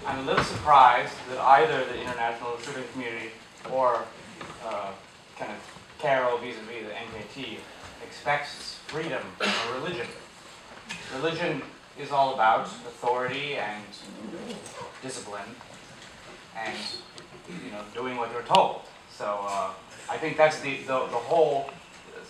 I'm a little surprised that either the international student community or kind of Carol vis-a-vis the NKT expects freedom from a religion. Religion is all about authority and discipline and doing what you're told. So I think that's the whole,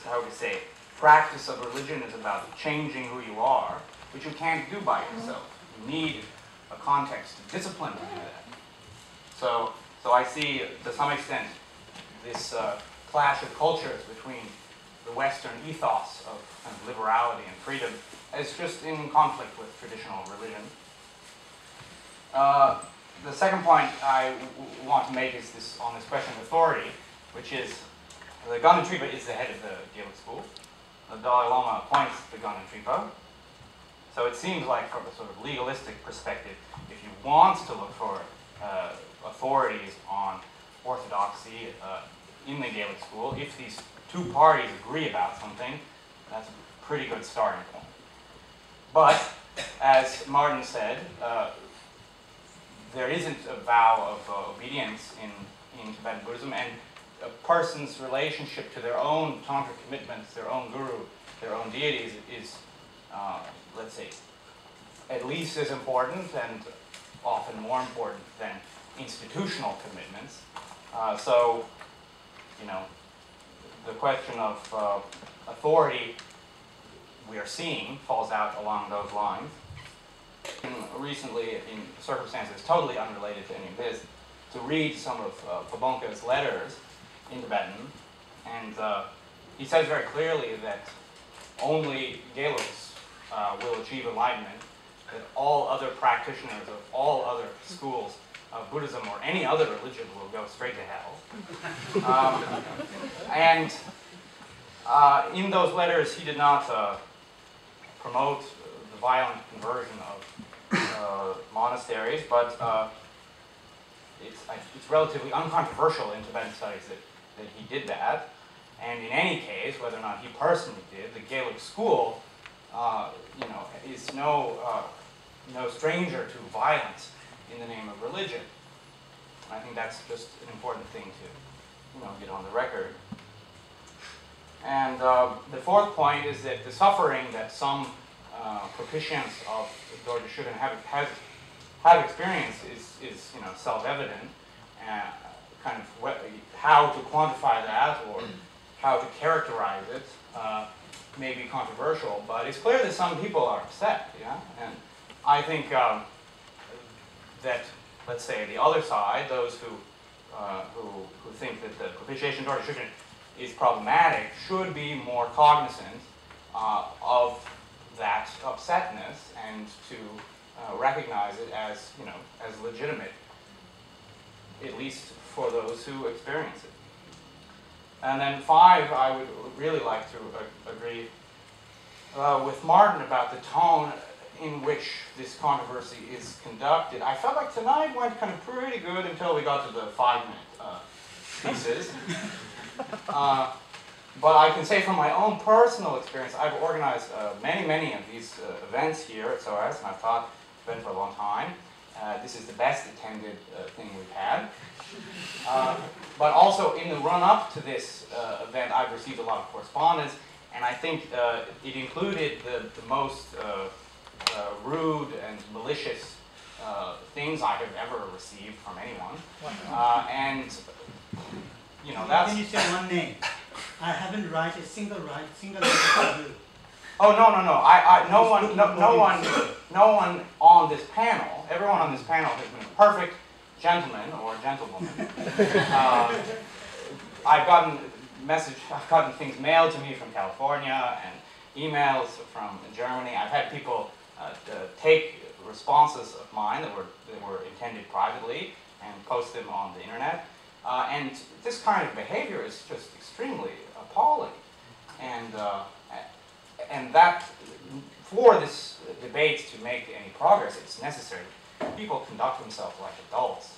how would you say, practice of religion is about changing who you are, which you can't do by yourself. You need a context of discipline to do that. So I see, to some extent, this clash of cultures between the Western ethos of kind of liberality and freedom as just in conflict with traditional religion. The second point I want to make is on this question of authority, which is the Ganden Trippa is the head of the Gaelic school. The Dalai Lama appoints the Ganden Trippa. So it seems like from a sort of legalistic perspective, if you want to look for authorities on orthodoxy in the Gaelic school, if these two parties agree about something, that's a pretty good starting point. But, as Martin said, there isn't a vow of obedience in Tibetan Buddhism, and a person's relationship to their own tantric commitments, their own guru, their own deities is, let's say, at least as important and often more important than institutional commitments. So, the question of authority we are seeing falls out along those lines. Recently, in circumstances totally unrelated to any of this, to read some of Pabonka's letters in Tibetan, and he says very clearly that only Gaelics will achieve enlightenment, that all other practitioners of all other schools of Buddhism or any other religion will go straight to hell. And in those letters, he did not promote the violent conversion of monasteries, but it's relatively uncontroversial in Tibetan studies that he did that. And in any case, whether or not he personally did, the Gaelic school, is no stranger to violence in the name of religion. I think that's just an important thing to, get on the record. And the fourth point is that the suffering that some propitiants of the Dorje Shugden have experienced is self-evident. Kind of how to quantify that or how to characterize it may be controversial, but it's clear that some people are upset. Yeah, and I think that, let's say, the other side, those who think that the propitiation Dorje Shugden is problematic, should be more cognizant of that upsetness and to recognize it as, as legitimate, at least for those who experience it. And then 5, I would really like to agree with Martin about the tone in which this controversy is conducted. I felt like tonight went kind of pretty good until we got to the 5-minute pieces. But I can say from my own personal experience, I've organized many of these events here at SOAS, and I've taught Tibetan for a long time. This is the best attended thing we've had. But also in the run-up to this event, I've received a lot of correspondence, and I think it included the most rude and malicious things I have ever received from anyone. And that's... Can you say one name? I haven't write a single letter for you. Oh, no one on this panel, everyone on this panel has been a perfect gentleman or gentlewoman. I've gotten things mailed to me from California and emails from Germany. I've had people take responses of mine that were intended privately and post them on the internet. And this kind of behavior is just extremely appalling. And that, for this debate to make any progress, it's necessary people conduct themselves like adults.